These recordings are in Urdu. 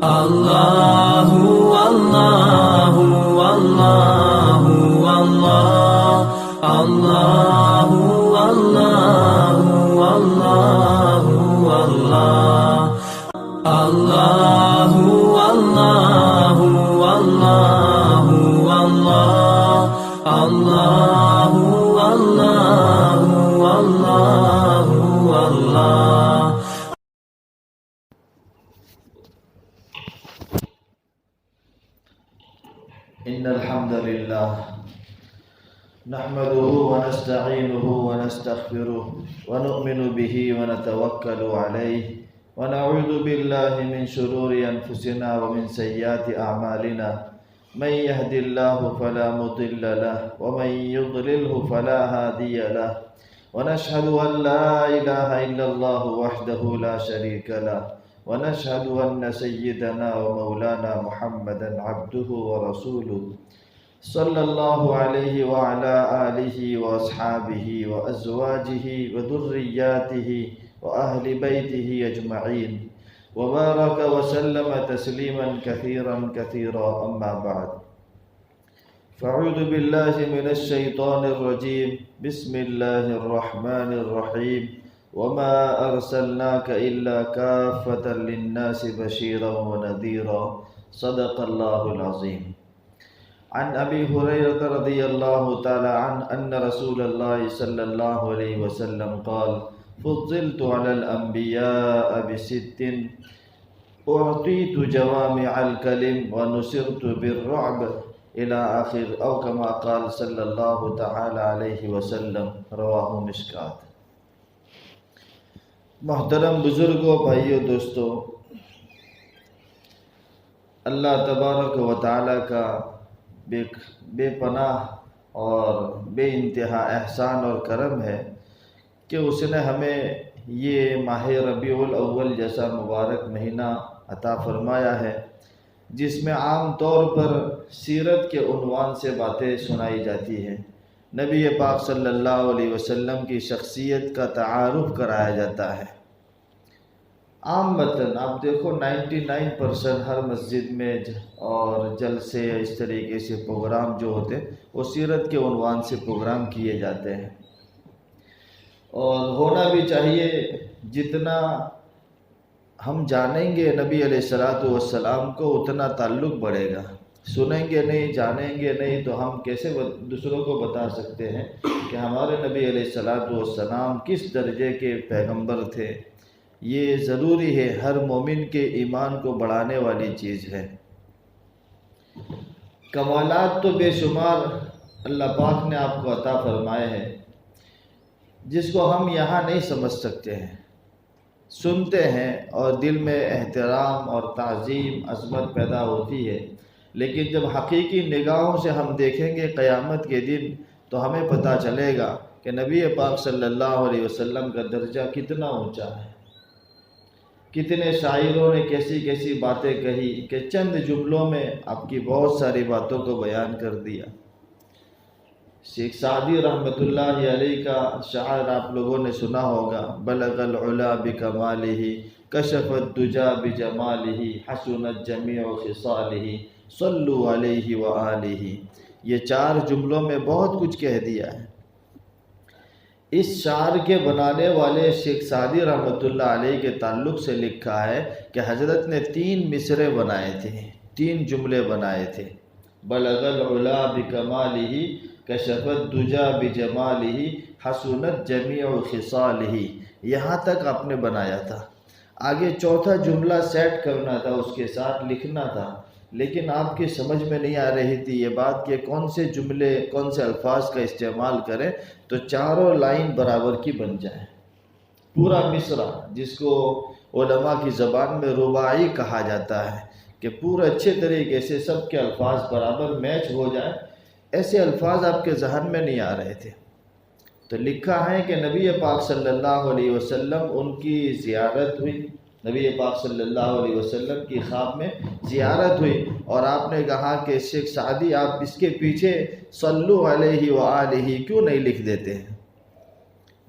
Allahu Allahu Allahu Allah Allahu Allahu Allahu Allah Allahu Allahu Allahu Allah Allahu Allahu Allahu Allah. إن الحمد لله نحمده ونستعينه ونستغفره ونؤمن به ونتوكل عليه ونعوذ بالله من شرور أنفسنا ومن سيئات أعمالنا من يهد الله فلا مضل له ومن يضلله فلا هادي له ونشهد أن لا إله إلا الله وحده لا شريك له ونشهد أن سيدنا ومولانا محمدا عبده ورسوله صلى الله عليه وعلى آله وأصحابه وأزواجه وذرياته وأهل بيته أجمعين وبارك وسلم تسليما كثيرا كثيرا أما بعد فأعوذ بالله من الشيطان الرجيم بسم الله الرحمن الرحيم وما أرسلناك إلا كافة للناس بشيرا ونذيرا صدق الله العظيم. عن أبي هريرة رضي الله تعالى عنه أن رسول الله صلى الله عليه وسلم قال فضلت على الأنبياء بست أعطيت جوامع الكلم ونصرت بالرعب إلى آخر أو كما قال صلى الله تعالى عليه وسلم رواه مشکات. محترم بزرگوں، بھائیوں، دوستوں، اللہ تبارک و تعالیٰ کا بے پناہ اور بے انتہا احسان اور کرم ہے کہ اس نے ہمیں یہ ماہ ربیع الاول جیسا مبارک مہینہ عطا فرمایا ہے جس میں عام طور پر سیرت کے عنوان سے باتیں سنائی جاتی ہیں، نبی پاک صلی اللہ علیہ وسلم کی شخصیت کا تعارف کرایا جاتا ہے۔ عام متن آپ دیکھو 99% ہر مسجد میں اور جلسے اس طریقے سے پروگرام جو ہوتے ہیں وہ سیرت کے عنوان سے پروگرام کیے جاتے ہیں، اور ہونا بھی چاہیے۔ جتنا ہم جانیں گے نبی علیہ الصلوۃ والسلام کو اتنا تعلق بڑھے گا۔ سنیں گے نہیں، جانیں گے نہیں تو ہم کیسے دوسروں کو بتا سکتے ہیں کہ ہمارے نبی علیہ الصلوۃ والسلام کس درجے کے پیغمبر تھے؟ یہ ضروری ہے، ہر مومن کے ایمان کو بڑھانے والی چیز ہے۔ کمالات تو بے شمار اللہ پاک نے آپ کو عطا فرمائے ہیں جس کو ہم یہاں نہیں سمجھ سکتے ہیں۔ سنتے ہیں اور دل میں احترام اور تعظیم، عظمت پیدا ہوتی ہے، لیکن جب حقیقی نگاہوں سے ہم دیکھیں گے قیامت کے دن تو ہمیں پتہ چلے گا کہ نبی پاک صلی اللہ علیہ وسلم کا درجہ کتنا اونچا ہے۔ کتنے شاعروں نے کیسی کیسی باتیں کہی کہ چند جملوں میں آپ کی بہت ساری باتوں کو بیان کر دیا۔ شیخ سعدی رحمۃ اللہ علیہ کا شعر آپ لوگوں نے سنا ہوگا، بلغ العلا بکمالہ کشف الدجا بجمالہ حسنت جمیع خصالہ صلوا علیہ وآلہ۔ یہ 4 جملوں میں بہت کچھ کہہ دیا ہے۔ اس شعر کے بنانے والے شیخ سعدی رحمۃ اللہ علیہ کے تعلق سے لکھا ہے کہ حضرت نے 3 مصرے بنائے تھے، 3 جملے بنائے تھے۔ بلغ العلا بکمالہ کشف الدجا بجمالہ حسنت جمیع خصالہ، یہاں تک آپ نے بنایا تھا۔ آگے 4تھا جملہ سیٹ کرنا تھا، اس کے ساتھ لکھنا تھا، لیکن آپ کی سمجھ میں نہیں آ رہی تھی یہ بات کہ کون سے جملے، کون سے الفاظ کا استعمال کریں تو 4 لائن برابر کی بن جائیں۔ پورا مصرع جس کو علماء کی زبان میں رباعی کہا جاتا ہے کہ پورا اچھے طریقے سے سب کے الفاظ برابر میچ ہو جائیں، ایسے الفاظ آپ کے ذہن میں نہیں آ رہے تھے۔ تو لکھا ہے کہ نبی پاک صلی اللہ علیہ وسلم ان کی زیارت ہوئی، نبی پاک صلی اللہ علیہ وسلم کی خواب میں زیارت ہوئی اور آپ نے کہا کہ شیخ سعدی آپ اس کے پیچھے صلو علیہ وآلہ کیوں نہیں لکھ دیتے ہیں؟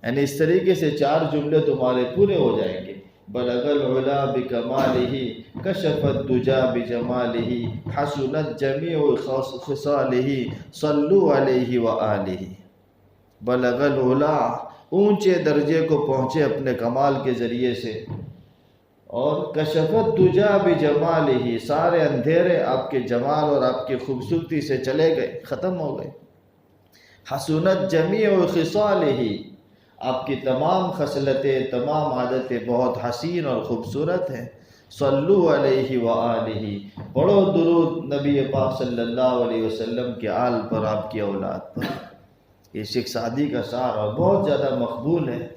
یعنی اس طریقے سے 4 جملے تمہارے پورے ہو جائیں گے۔ بلغ العلا بکمالہ کشفت دجا بجمالہ حسنت جمیع خصالہ صلوا علیہ وآلہ۔ بلغ العلا، اونچے درجے کو پہنچے اپنے کمال کے ذریعے سے، اور کشفت دجا بجمالہ، سارے اندھیرے آپ کے جمال اور آپ کی خوبصورتی سے چلے گئے، ختم ہو گئے۔ حسنت جمیع خصالہ، آپ کی تمام خصلتیں، تمام عادتیں بہت حسین اور خوبصورت ہیں۔ صلو علیہ وآلہ، پڑھو درود نبی پاک صلی اللہ علیہ وسلم کے آل پر، آپ کی اولاد پر۔ یہ شیخ سعدی کا شعر اور بہت زیادہ مقبول ہے،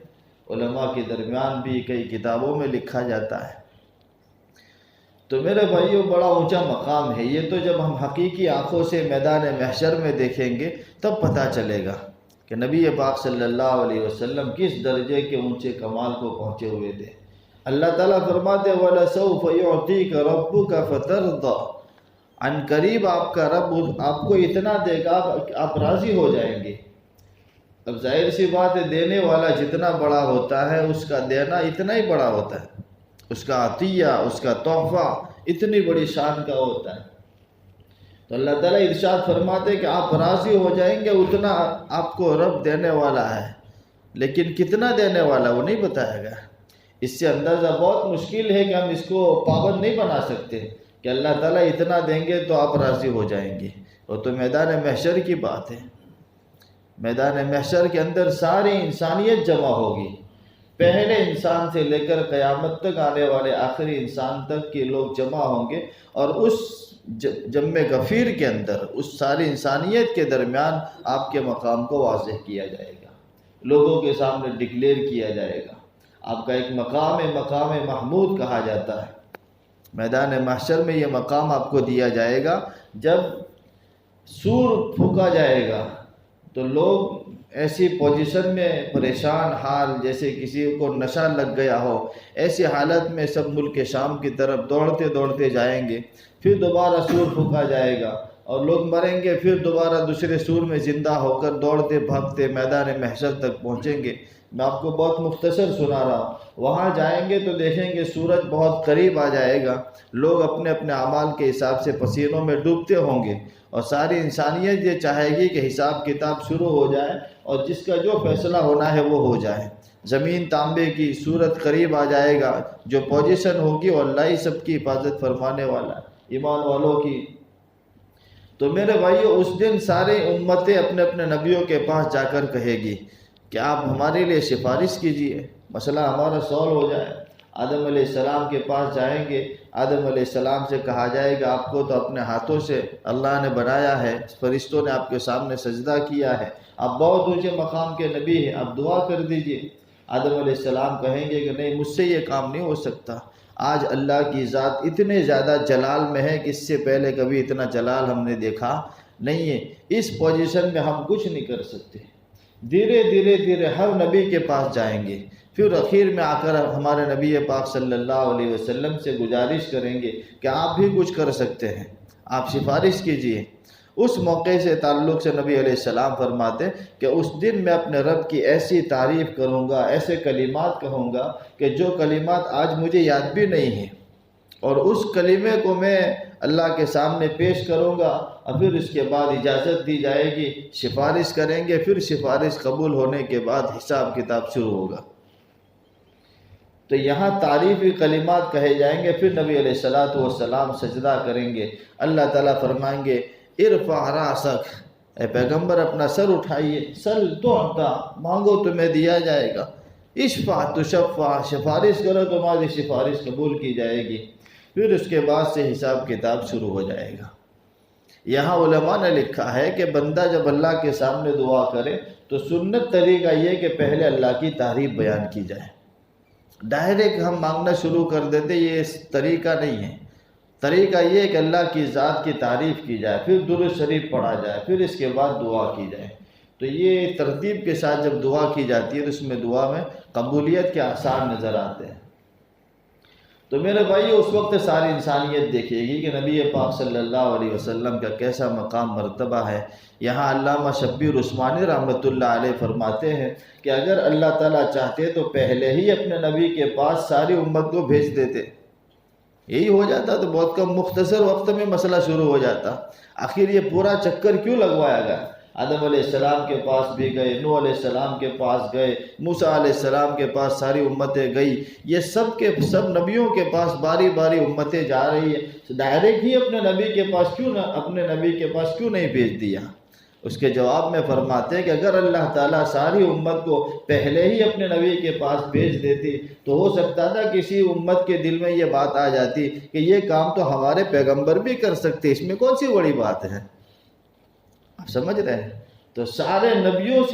علماء کے درمیان بھی کئی کتابوں میں لکھا جاتا ہے۔ تو میرے بھائیوں، بڑا اونچا مقام ہے یہ، تو جب ہم حقیقی آنکھوں سے میدان محشر میں دیکھیں گے تب پتہ چلے گا کہ نبی پاک صلی اللہ علیہ وسلم کس درجے کے اونچے کمال کو پہنچے ہوئے تھے۔ اللہ تعالیٰ فرماتے وَلَسَوْفَ يُعْطِيكَ رَبُّكَ فَتَرْضَىٰ، عن قریب آپ کا رب آپ کو اتنا دے گا آپ راضی ہو جائیں گے۔ اب ظاہر سی بات ہے، دینے والا جتنا بڑا ہوتا ہے اس کا دینا اتنا ہی بڑا ہوتا ہے، اس کا عطیہ، اس کا تحفہ اتنی بڑی شان کا ہوتا ہے۔ تو اللہ تعالیٰ ارشاد فرماتے کہ آپ راضی ہو جائیں گے، اتنا آپ کو رب دینے والا ہے، لیکن کتنا دینے والا وہ نہیں بتائے گا۔ اس سے اندازہ بہت مشکل ہے کہ ہم اس کو پابند نہیں بنا سکتے کہ اللہ تعالیٰ اتنا دیں گے تو آپ راضی ہو جائیں گے۔ وہ تو میدان محشر کی بات ہے۔ میدان محشر کے اندر ساری انسانیت جمع ہوگی، پہلے انسان سے لے کر قیامت تک آنے والے آخری انسان تک کے لوگ جمع ہوں گے، اور اس جمع غفیر کے اندر اس ساری انسانیت کے درمیان آپ کے مقام کو واضح کیا جائے گا، لوگوں کے سامنے ڈکلیئر کیا جائے گا۔ آپ کا ایک مقام مقام محمود کہا جاتا ہے۔ میدان محشر میں یہ مقام آپ کو دیا جائے گا۔ جب سور پھونکا جائے گا تو لوگ ایسی پوزیشن میں پریشان حال، جیسے کسی کو نشہ لگ گیا ہو، ایسی حالت میں سب ملک شام کی طرف دوڑتے دوڑتے جائیں گے۔ پھر دوبارہ سور پھونکا جائے گا اور لوگ مریں گے، پھر دوبارہ دوسرے سور میں زندہ ہو کر دوڑتے بھاگتے میدان محشر تک پہنچیں گے۔ میں آپ کو بہت مختصر سنا رہا ہوں۔ وہاں جائیں گے تو دیکھیں گے سورج بہت قریب آ جائے گا، لوگ اپنے اپنے اعمال کے حساب سے پسینوں میں ڈوبتے ہوں گے، اور ساری انسانیت یہ چاہے گی کہ حساب کتاب شروع ہو جائے اور جس کا جو فیصلہ ہونا ہے وہ ہو جائے۔ زمین تانبے کی، صورت قریب آ جائے گا، جو پوزیشن ہوگی وہ اللہ ہی سب کی حفاظت فرمانے والا، ایمان والوں کی۔ تو میرے بھائیو، اس دن سارے امتیں اپنے اپنے نبیوں کے پاس جا کر کہے گی کہ آپ ہمارے لیے سفارش کیجئے، مسئلہ ہمارا سالو ہو جائے۔ آدم علیہ السلام کے پاس جائیں گے، آدم علیہ السلام سے کہا جائے گا آپ کو تو اپنے ہاتھوں سے اللہ نے بنایا ہے، فرشتوں نے آپ کے سامنے سجدہ کیا ہے، آپ بہت اونچے مقام کے نبی ہیں، آپ دعا کر دیجئے۔ آدم علیہ السلام کہیں گے کہ نہیں، مجھ سے یہ کام نہیں ہو سکتا، آج اللہ کی ذات اتنے زیادہ جلال میں ہے کہ اس سے پہلے کبھی اتنا جلال ہم نے دیکھا نہیں ہے، اس پوزیشن میں ہم کچھ نہیں کر سکتے۔ دھیرے دھیرے دھیرے ہر نبی کے پاس جائیں گے، پھر اخیر میں آ کر ہمارے نبی پاک صلی اللہ علیہ وسلم سے گزارش کریں گے کہ آپ بھی کچھ کر سکتے ہیں، آپ سفارش کیجئے۔ اس موقع سے تعلق سے نبی علیہ السلام فرماتے کہ اس دن میں اپنے رب کی ایسی تعریف کروں گا، ایسے کلمات کہوں گا کہ جو کلمات آج مجھے یاد بھی نہیں ہیں، اور اس کلمے کو میں اللہ کے سامنے پیش کروں گا، اور پھر اس کے بعد اجازت دی جائے گی، سفارش کریں گے، پھر سفارش قبول ہونے کے بعد حساب کتاب شروع ہوگا۔ تو یہاں تعریفی کلمات کہے جائیں گے، پھر نبی علیہ السلام سجدہ کریں گے، اللہ تعالیٰ فرمائیں گے ارفع راسک، اے پیغمبر اپنا سر اٹھائیے، سل تعطا، مانگو تمہیں دیا جائے گا، اشفع تشفع، سفارش کرو تمہاری سفارش قبول کی جائے گی، پھر اس کے بعد سے حساب کتاب شروع ہو جائے گا۔ یہاں علماء نے لکھا ہے کہ بندہ جب اللہ کے سامنے دعا کرے تو سنت طریقہ یہ کہ پہلے اللہ کی تعریف بیان کی جائے، ڈائریکٹ ہم مانگنا شروع کر دیتے، یہ طریقہ نہیں ہے۔ طریقہ یہ کہ اللہ کی ذات کی تعریف کی جائے، پھر درود شریف پڑھا جائے، پھر اس کے بعد دعا کی جائے۔ تو یہ ترتیب کے ساتھ جب دعا کی جاتی ہے تو اس میں دعا میں قبولیت کے آثار نظر آتے ہیں۔ تو میرے بھائی، اس وقت ساری انسانیت دیکھے گی کہ نبی پاک صلی اللہ علیہ وسلم کا کیسا مقام مرتبہ ہے۔ یہاں علامہ شبیر عثمانی رحمۃ اللہ علیہ فرماتے ہیں کہ اگر اللہ تعالیٰ چاہتے تو پہلے ہی اپنے نبی کے پاس ساری امت کو بھیج دیتے، یہی ہو جاتا تو بہت کم مختصر وقت میں مسئلہ شروع ہو جاتا. آخر یہ پورا چکر کیوں لگوایا گیا؟ آدم علیہ السلام کے پاس بھی گئے، نوح علیہ السلام کے پاس گئے، موسیٰ علیہ السلام کے پاس ساری امتیں گئی. یہ سب کے سب نبیوں کے پاس باری باری امتیں جا رہی ہیں. ڈائریکٹ ہی اپنے نبی کے پاس کیوں نہیں بھیج دیا؟ اس کے جواب میں فرماتے ہیں کہ اگر اللہ تعالیٰ ساری امت کو پہلے ہی اپنے نبی کے پاس بھیج دیتی تو ہو سکتا تھا کسی امت کے دل میں یہ بات آ جاتی کہ یہ کام تو ہمارے پیغمبر بھی کر سکتے، اس میں کون سی بڑی بات ہے. آپ سمجھ رہے ہیں؟ تو سارے نبیوں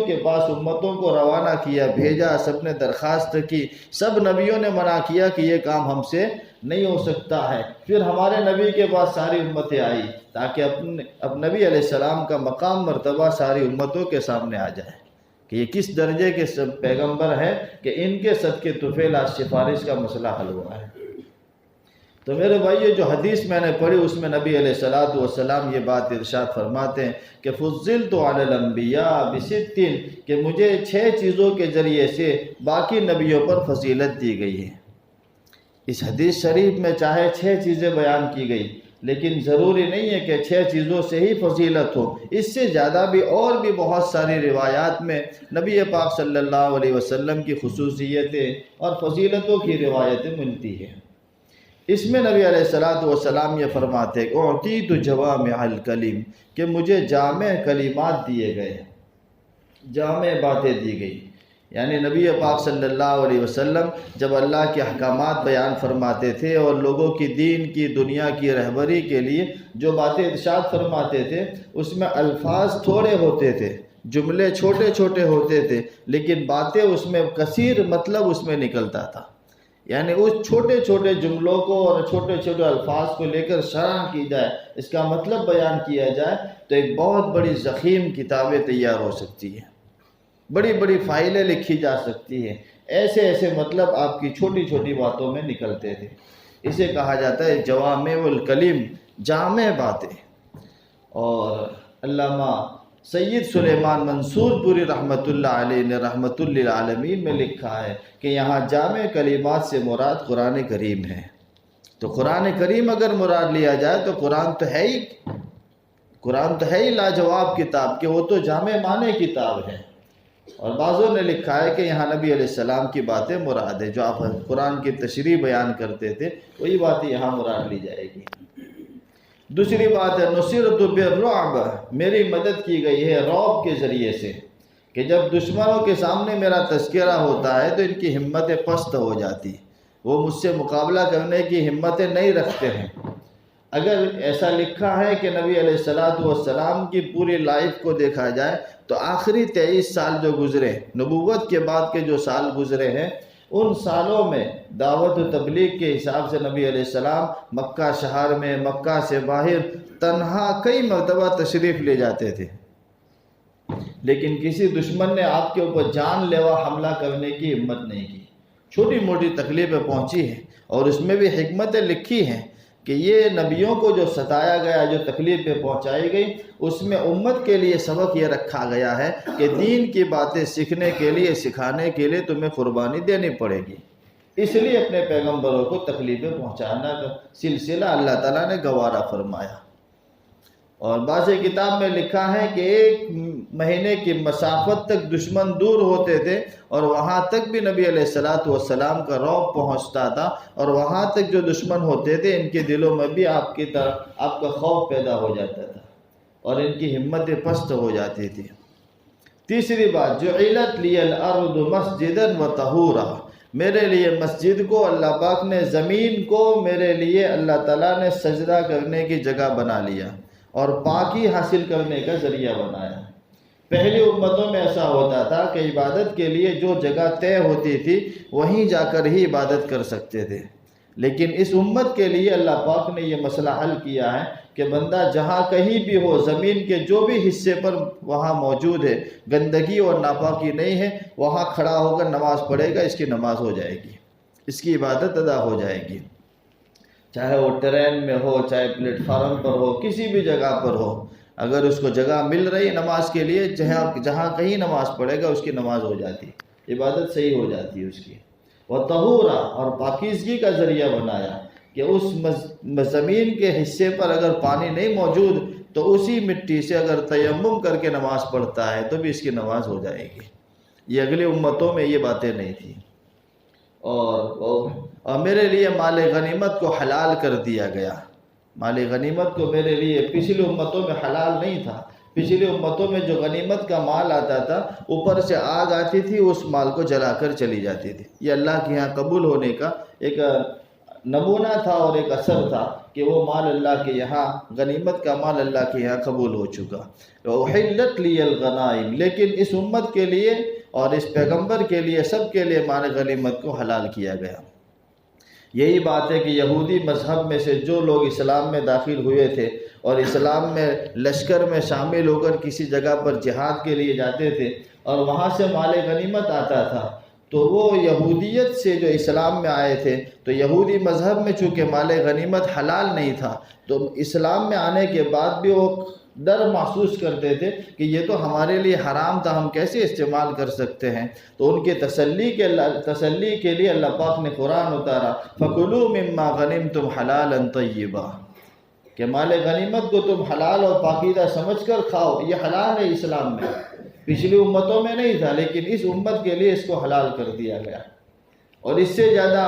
کے پاس امتوں کو روانہ کیا، بھیجا، سب نے درخواست کی، سب نبیوں نے منع کیا کہ یہ کام ہم سے نہیں ہو سکتا ہے. پھر ہمارے نبی کے پاس ساری امتیں آئی تاکہ اب نبی علیہ السلام کا مقام مرتبہ ساری امتوں کے سامنے آ جائے کہ یہ کس درجے کے سب پیغمبر ہیں کہ ان کے صدقے طفیل آج سفارش کا مسئلہ حل ہوا ہے. تو میرے بھائی، جو حدیث میں نے پڑھی اس میں نبی علیہ السلام یہ بات ارشاد فرماتے ہیں کہ فضلت علی الانبیاء بست، کہ مجھے 6 چیزوں کے ذریعے سے باقی نبیوں پر فضیلت دی گئی ہے. اس حدیث شریف میں چاہے 6 چیزیں بیان کی گئی، لیکن ضروری نہیں ہے کہ 6 چیزوں سے ہی فضیلت ہو. اس سے زیادہ بھی اور بھی بہت ساری روایات میں نبی پاک صلی اللہ علیہ وسلم کی خصوصیتیں اور فضیلتوں کی روایتیں ملتی ہیں. اس میں نبی علیہ السلام یہ فرماتے ہیں اعطیت جوامع الکلم، کہ مجھے جامع کلمات دیے گئے، جامع باتیں دی گئی. یعنی نبی پاک صلی اللہ علیہ وسلم جب اللہ کے احکامات بیان فرماتے تھے اور لوگوں کی دین کی دنیا کی رہبری کے لیے جو باتیں ارشاد فرماتے تھے اس میں الفاظ تھوڑے ہوتے تھے، جملے چھوٹے چھوٹے ہوتے تھے، لیکن باتیں اس میں کثیر مطلب اس میں نکلتا تھا. یعنی اس چھوٹے چھوٹے جملوں کو اور چھوٹے چھوٹے الفاظ کو لے کر شرح کی جائے، اس کا مطلب بیان کیا جائے تو ایک بہت بڑی ضخیم کتابیں تیار ہو سکتی ہیں، بڑی بڑی فائلیں لکھی جا سکتی ہیں. ایسے مطلب آپ کی چھوٹی چھوٹی باتوں میں نکلتے تھے. اسے کہا جاتا ہے جوامع الکلم، جامع باتیں. اور علامہ سید سلیمان منصور پوری رحمۃ اللہ علیہ نے رحمۃ للعالمین میں لکھا ہے کہ یہاں جامع کلمات سے مراد قرآن کریم ہے. تو قرآن کریم اگر مراد لیا جائے تو قرآن تو ہے ہی لاجواب کتاب، کہ وہ تو جامع معنی کتاب ہے. اور بعضوں نے لکھا ہے کہ یہاں نبی علیہ السلام کی باتیں مراد ہے، جو آپ قرآن کی تشریح بیان کرتے تھے وہی باتیں یہاں مراد لی جائے گی. دوسری بات ہے نصرت بالرعب، میری مدد کی گئی ہے رعب کے ذریعے سے، کہ جب دشمنوں کے سامنے میرا تذکرہ ہوتا ہے تو ان کی ہمتیں پست ہو جاتی، وہ مجھ سے مقابلہ کرنے کی ہمتیں نہیں رکھتے ہیں. اگر ایسا لکھا ہے کہ نبی علیہ السلام کی پوری لائف کو دیکھا جائے تو آخری 23 سال جو گزرے، نبوت کے بعد کے جو سال گزرے ہیں، ان سالوں میں دعوت و تبلیغ کے حساب سے نبی علیہ السلام مکہ شہر میں، مکہ سے باہر تنہا کئی مرتبہ تشریف لے جاتے تھے، لیکن کسی دشمن نے آپ کے اوپر جان لیوا حملہ کرنے کی ہمت نہیں کی. چھوٹی موٹی تکلیفیں پہنچی ہیں اور اس میں بھی حکمتیں لکھی ہیں کہ یہ نبیوں کو جو ستایا گیا، جو تکلیفیں پہنچائی گئی، اس میں امت کے لیے سبق یہ رکھا گیا ہے کہ دین کی باتیں سیکھنے کے لیے، سکھانے کے لیے تمہیں قربانی دینی پڑے گی. اس لیے اپنے پیغمبروں کو تکلیفیں پہنچانا کا سلسلہ اللہ تعالیٰ نے گوارا فرمایا. اور بعض کتاب میں لکھا ہے کہ 1 مہینے کی مسافت تک دشمن دور ہوتے تھے اور وہاں تک بھی نبی علیہ السلام کا رعب پہنچتا تھا، اور وہاں تک جو دشمن ہوتے تھے ان کے دلوں میں بھی آپ کا خوف پیدا ہو جاتا تھا اور ان کی ہمتیں پست ہو جاتی تھی. تیسری بات جعلت لی الارض مسجدا وطہورا، میرے لیے مسجد کو اللہ پاک نے، زمین کو میرے لیے اللہ تعالیٰ نے سجدہ کرنے کی جگہ بنا لیا اور پاکی حاصل کرنے کا ذریعہ بنایا. پہلی امتوں میں ایسا ہوتا تھا کہ عبادت کے لیے جو جگہ طے ہوتی تھی وہیں جا کر ہی عبادت کر سکتے تھے، لیکن اس امت کے لیے اللہ پاک نے یہ مسئلہ حل کیا ہے کہ بندہ جہاں کہیں بھی ہو، زمین کے جو بھی حصے پر وہاں موجود ہے، گندگی اور ناپاکی نہیں ہے، وہاں کھڑا ہو کر نماز پڑھے گا، اس کی نماز ہو جائے گی، اس کی عبادت ادا ہو جائے گی. چاہے وہ ٹرین میں ہو، چاہے پلیٹ فارم پر ہو، کسی بھی جگہ پر ہو، اگر اس کو جگہ مل رہی نماز کے لیے، جہاں کہیں نماز پڑھے گا اس کی نماز ہو جاتی، عبادت صحیح ہو جاتی ہے اس کی. وطہورا، اور پاکیزگی کا ذریعہ بنایا کہ اس زمین کے حصے پر اگر پانی نہیں موجود تو اسی مٹی سے اگر تیمم کر کے نماز پڑھتا ہے تو بھی اس کی نماز ہو جائے گی۔ یہ اگلی امتوں میں یہ باتیں نہیں تھیں۔ اور میرے لیے مال غنیمت کو حلال کر دیا گیا۔ مال غنیمت کو میرے لیے پچھلی امتوں میں حلال نہیں تھا۔ پچھلی امتوں میں جو غنیمت کا مال آتا تھا اوپر سے آگ آتی تھی، اس مال کو جلا کر چلی جاتی تھی۔ یہ اللہ کے ہاں قبول ہونے کا ایک نمونہ تھا اور ایک اثر تھا کہ وہ مال اللہ کے یہاں، غنیمت کا مال اللہ کے یہاں قبول ہو چکا۔ احلت لی الغنائم، لیکن اس امت کے لیے اور اس پیغمبر کے لیے، سب کے لیے مال غنیمت کو حلال کیا گیا۔ یہی بات ہے کہ یہودی مذہب میں سے جو لوگ اسلام میں داخل ہوئے تھے اور اسلام میں لشکر میں شامل ہو کر کسی جگہ پر جہاد کے لیے جاتے تھے اور وہاں سے مال غنیمت آتا تھا، تو وہ یہودیت سے جو اسلام میں آئے تھے، تو یہودی مذہب میں چونکہ مال غنیمت حلال نہیں تھا، تو اسلام میں آنے کے بعد بھی وہ ڈر محسوس کرتے تھے کہ یہ تو ہمارے لیے حرام تھا، ہم کیسے استعمال کر سکتے ہیں۔ تو ان کے تسلی کے لیے اللہ پاک نے قرآن اتارا، فَكُلُوا مِمَّا غَنِمْتُمْ حَلَالًا طَيِّبًا، کہ مال غنیمت کو تم حلال اور پاکیزہ سمجھ کر کھاؤ۔ یہ حلال ہے اسلام میں، پچھلی امتوں میں نہیں تھا، لیکن اس امت کے لیے اس کو حلال کر دیا گیا۔ اور اس سے زیادہ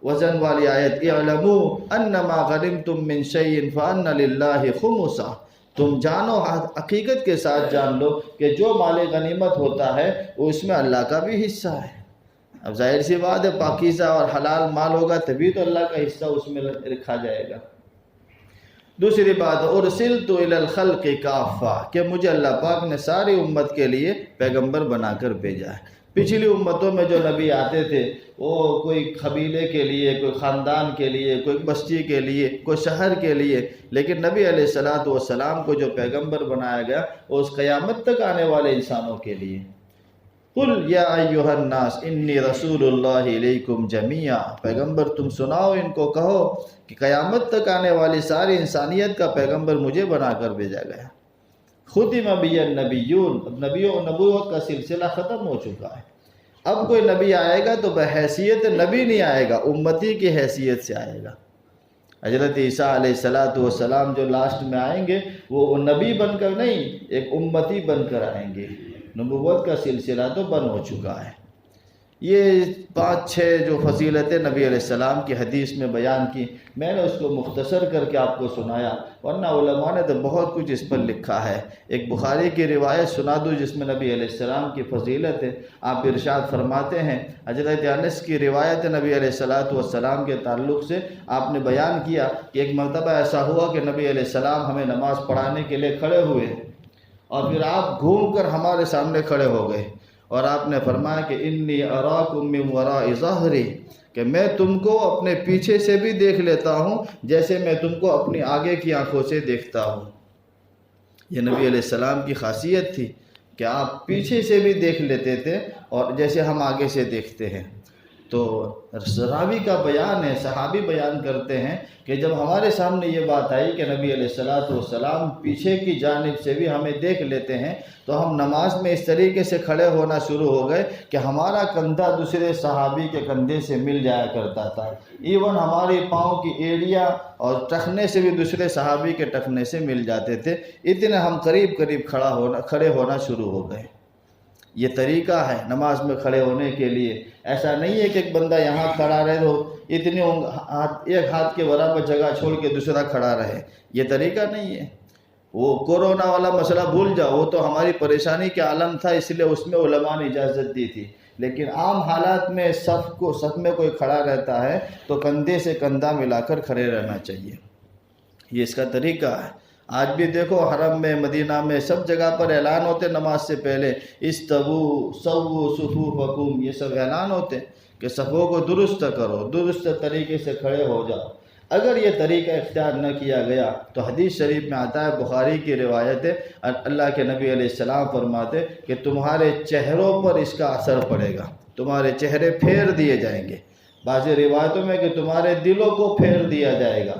وزن والی آیت، اعلموا انما غنمتم من شیء فان للہ خمسہ، تم جانو، حقیقت کے ساتھ جان لو کہ جو مال غنیمت ہوتا ہے وہ اس میں اللہ کا بھی حصہ ہے۔ اب ظاہر سی بات ہے، پاکیزہ اور حلال مال ہوگا تبھی تو اللہ کا حصہ اس میں رکھا جائے گا۔ دوسری بات، ارسلت الی الخلق کافہ، کہ مجھے اللہ پاک نے ساری امت کے لیے پیغمبر بنا کر بھیجا ہے۔ پچھلی امتوں میں جو نبی آتے تھے وہ کوئی قبیلے کے لیے، کوئی خاندان کے لیے، کوئی بستی کے لیے، کوئی شہر کے لیے، لیکن نبی علیہ السلام کو جو پیغمبر بنایا گیا وہ اس قیامت تک آنے والے انسانوں کے لیے۔ قل یا ایھا الناس انی رسول اللہ الیکم جمیعا، پیغمبر تم سناؤ، ان کو کہو کہ قیامت تک آنے والی ساری انسانیت کا پیغمبر مجھے بنا کر بھیجا گیا۔ ختم بی النبیون، نبوت کا سلسلہ ختم ہو چکا ہے۔ اب کوئی نبی آئے گا تو بحیثیت نبی نہیں آئے گا، امتی کی حیثیت سے آئے گا۔ حضرت عیسیٰ علیہ السلام جو لاسٹ میں آئیں گے وہ نبی بن کر نہیں، ایک امتی بن کر آئیں گے۔ نبوت کا سلسلہ تو بند ہو چکا ہے۔ یہ 5-6 جو فضیلتیں نبی علیہ السلام کی حدیث میں بیان کی، میں نے اس کو مختصر کر کے آپ کو سنایا، ورنہ علماء نے تو بہت کچھ اس پر لکھا ہے۔ ایک بخاری کی روایت سنا دوں جس میں نبی علیہ السلام کی فضیلت ہے۔ آپ ارشاد فرماتے ہیں، حضرت انس کی روایت نبی علیہ السلام کے تعلق سے آپ نے بیان کیا کہ ایک مرتبہ ایسا ہوا کہ نبی علیہ السلام ہمیں نماز پڑھانے کے لیے کھڑے ہوئے اور پھر آپ گھوم کر ہمارے سامنے کھڑے ہو گئے اور آپ نے فرمایا کہ انی اراکم من وراء ظہری، کہ میں تم کو اپنے پیچھے سے بھی دیکھ لیتا ہوں جیسے میں تم کو اپنی آگے کی آنکھوں سے دیکھتا ہوں۔ یہ نبی علیہ السلام کی خاصیت تھی کہ آپ پیچھے سے بھی دیکھ لیتے تھے اور جیسے ہم آگے سے دیکھتے ہیں۔ تو راوی کا بیان ہے، صحابی بیان کرتے ہیں کہ جب ہمارے سامنے یہ بات آئی کہ نبی علیہ السلام پیچھے کی جانب سے بھی ہمیں دیکھ لیتے ہیں، تو ہم نماز میں اس طریقے سے کھڑے ہونا شروع ہو گئے کہ ہمارا کندھا دوسرے صحابی کے کندھے سے مل جایا کرتا تھا، ایون ہماری پاؤں کی ایڑیاں اور ٹخنے سے بھی دوسرے صحابی کے ٹخنے سے مل جاتے تھے، اتنے ہم قریب کھڑے ہونا شروع ہو گئے۔ یہ طریقہ ہے نماز میں کھڑے ہونے کے لیے۔ ایسا نہیں ہے کہ ایک بندہ یہاں کھڑا رہے تو اتنی ایک ہاتھ کے برابر جگہ چھوڑ کے دوسرا کھڑا رہے، یہ طریقہ نہیں ہے۔ وہ کورونا والا مسئلہ بھول جاؤ، وہ تو ہماری پریشانی کا عالم تھا، اس لیے اس میں علماء نے اجازت دی تھی، لیکن عام حالات میں صف میں کوئی کھڑا رہتا ہے تو کندھے سے کندھا ملا کر کھڑے رہنا چاہیے، یہ اس کا طریقہ ہے۔ آج بھی دیکھو حرم میں، مدینہ میں، سب جگہ پر اعلان ہوتے نماز سے پہلے، استووا سووا صفوفکم، یہ سب اعلان ہوتے کہ صفوں کو درست کرو، درست طریقے سے کھڑے ہو جاؤ۔ اگر یہ طریقہ اختیار نہ کیا گیا تو حدیث شریف میں آتا ہے، بخاری کی روایت ہے، اللہ کے نبی علیہ السلام فرماتے کہ تمہارے چہروں پر اس کا اثر پڑے گا، تمہارے چہرے پھیر دیے جائیں گے۔ بعض روایتوں میں کہ تمہارے دلوں کو پھیر دیا جائے گا،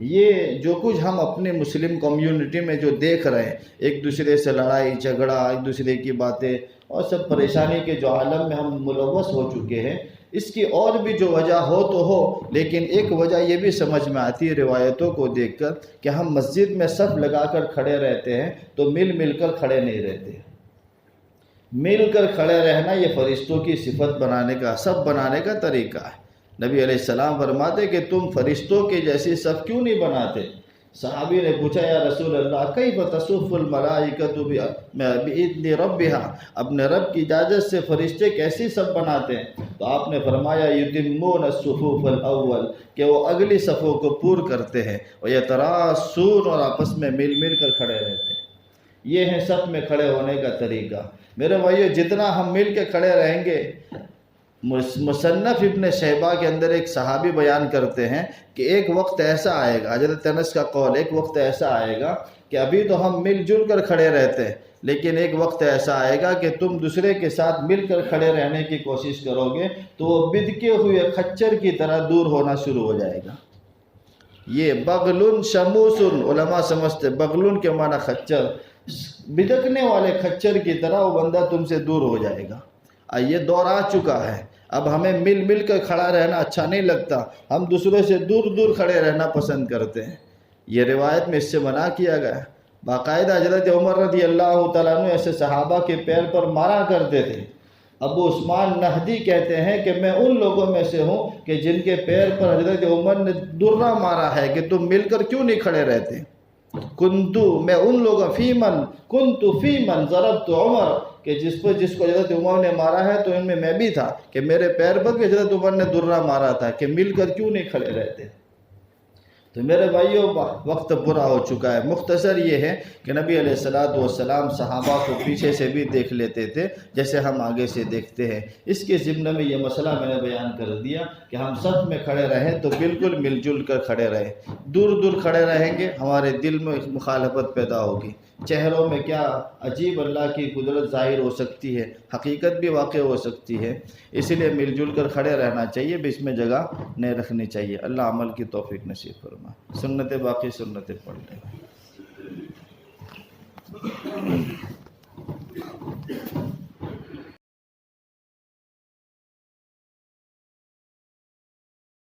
یہ جو کچھ ہم اپنے مسلم کمیونٹی میں جو دیکھ رہے ہیں، ایک دوسرے سے لڑائی جھگڑا، ایک دوسرے کی باتیں اور سب پریشانی کے جو عالم میں ہم ملوث ہو چکے ہیں، اس کی اور بھی جو وجہ ہو تو ہو، لیکن ایک وجہ یہ بھی سمجھ میں آتی ہے روایتوں کو دیکھ کر کہ ہم مسجد میں صف لگا کر کھڑے رہتے ہیں تو مل کر کھڑے نہیں رہتے۔ مل کر کھڑے رہنا یہ فرشتوں کی صفت بنانے کا، صف بنانے کا طریقہ ہے۔ نبی علیہ السلام فرماتے کہ تم فرشتوں کے جیسی صف کیوں نہیں بناتے؟ صحابی نے پوچھا یا رسول اللہ کیف تصف الملائکۃ بإذن ربها، اپنے رب کی اجازت سے فرشتے کیسی صف بناتے ہیں؟ تو آپ نے فرمایا یتمون الصفوف الاول، کہ وہ اگلی صفوں کو پور کرتے ہیں، ویتراصون، اور آپس میں مل کر کھڑے رہتے ہیں۔ یہ ہے صف میں کھڑے ہونے کا طریقہ۔ میرے بھائیو، جتنا ہم مل کے کھڑے رہیں گے، مصنف ابن شیبہ کے اندر ایک صحابی بیان کرتے ہیں کہ ایک وقت ایسا آئے گا، حضرت انس کا قول، ایک وقت ایسا آئے گا کہ ابھی تو ہم مل جل کر کھڑے رہتے ہیں، لیکن ایک وقت ایسا آئے گا کہ تم دوسرے کے ساتھ مل کر کھڑے رہنے کی کوشش کرو گے تو وہ بدکے ہوئے خچر کی طرح دور ہونا شروع ہو جائے گا۔ یہ بغلن شموسن، علماء سمجھتے بغلن کے معنی خچر، بدکنے والے خچر کی طرح وہ بندہ تم سے دور ہو جائے گا۔ یہ دور آ چکا ہے، اب ہمیں مل کر کھڑا رہنا اچھا نہیں لگتا، ہم دوسرے سے دور کھڑے رہنا پسند کرتے ہیں۔ یہ روایت میں اس سے منع کیا گیا ہے۔ باقاعدہ حضرت عمر رضی اللہ تعالیٰ عنہ ایسے صحابہ کے پیر پر مارا کرتے تھے۔ ابو عثمان نہدی کہتے ہیں کہ میں ان لوگوں میں سے ہوں کہ جن کے پیر پر حضرت عمر نے درہ مارا ہے کہ تم مل کر کیوں نہیں کھڑے رہتے۔ میں ان لوگوں فی من ضربت عمر، کہ جس کو حضرت عمر نے مارا ہے تو ان میں بھی تھا کہ میرے پیر پر بھی حضرت عمر نے درہ مارا تھا کہ مل کر کیوں نہیں کھڑے رہتے۔ تو میرے بھائیوں، وقت برا ہو چکا ہے۔ مختصر یہ ہے کہ نبی علیہ السلام صحابہ کو پیچھے سے بھی دیکھ لیتے تھے جیسے ہم آگے سے دیکھتے ہیں۔ اس کے ضمن میں یہ مسئلہ میں نے بیان کر دیا کہ ہم صف میں کھڑے رہیں تو بالکل مل جل کر کھڑے رہیں۔ دور کھڑے رہیں گے ہمارے دل میں مخالفت پیدا ہوگی، چہروں میں کیا عجیب اللہ کی قدرت ظاہر ہو سکتی ہے، حقیقت بھی واقع ہو سکتی ہے۔ اسی لیے مل جل کر کھڑے رہنا چاہیے، بیچ میں جگہ نہیں رکھنی چاہیے۔ اللہ عمل کی توفیق نصیب فرمائے۔ سنت باقی سنتیں پڑھ لیں۔